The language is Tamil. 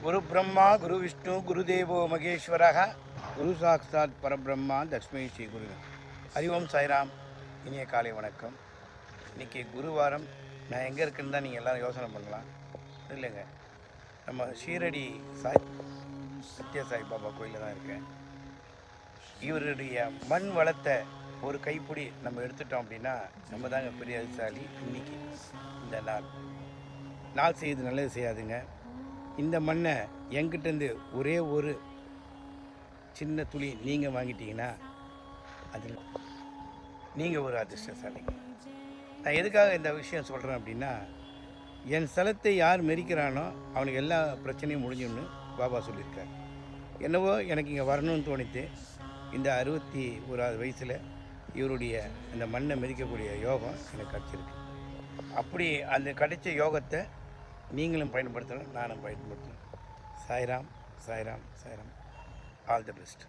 குரு பிரம்மா குரு விஷ்ணு குருதேவோ மகேஸ்வரக குரு சாக்ஷாத் பரபிரம்மா தஸ்மை ஸ்ரீ குரு. ஹரிஓம் சாய்ராம். இனிய காலை வணக்கம். இன்றைக்கி குருவாரம். நான் எங்கே இருக்குன்னு தான் நீங்கள் எல்லோரும் யோசனை பண்ணலாம். இல்லைங்க, நம்ம ஷீரடி சத்ய சாய் பாபா கோயிலில் தான் இருக்கேன். இவருடைய மண் வளத்தை ஒரு கைப்பிடி நம்ம எடுத்துட்டோம் அப்படின்னா நம்ம தாங்க பெரிய அதிசாலி. இன்றைக்கி இந்த நாள் செய்து நல்லது செய்யாதுங்க. இந்த மண்ணை என்கிட்டேருந்து ஒரே ஒரு சின்ன துளி நீங்கள் வாங்கிட்டீங்கன்னா அதில் நீங்கள் ஒரு அதிர்ஷ்டசாலிங்க. நான் எதுக்காக இந்த விஷயம் சொல்கிறேன் அப்படின்னா, என் ஸ்தலத்தை யார் மெரிக்கிறானோ அவனுக்கு எல்லா பிரச்சனையும் முடிஞ்சுன்னு பாபா சொல்லியிருக்கார். என்னவோ எனக்கு இங்கே வரணும்னு தோணித்து. இந்த 61வது வயசில் இவருடைய இந்த மண்ணை மெதிக்கக்கூடிய யோகம் எனக்கு கிடச்சிருக்கு. அப்படி அந்த கிடைச்ச யோகத்தை நீங்களும் பயன்படுத்தணும், நானும் பயன்படுத்தணும். Sairam, Sairam, Sairam. All the best.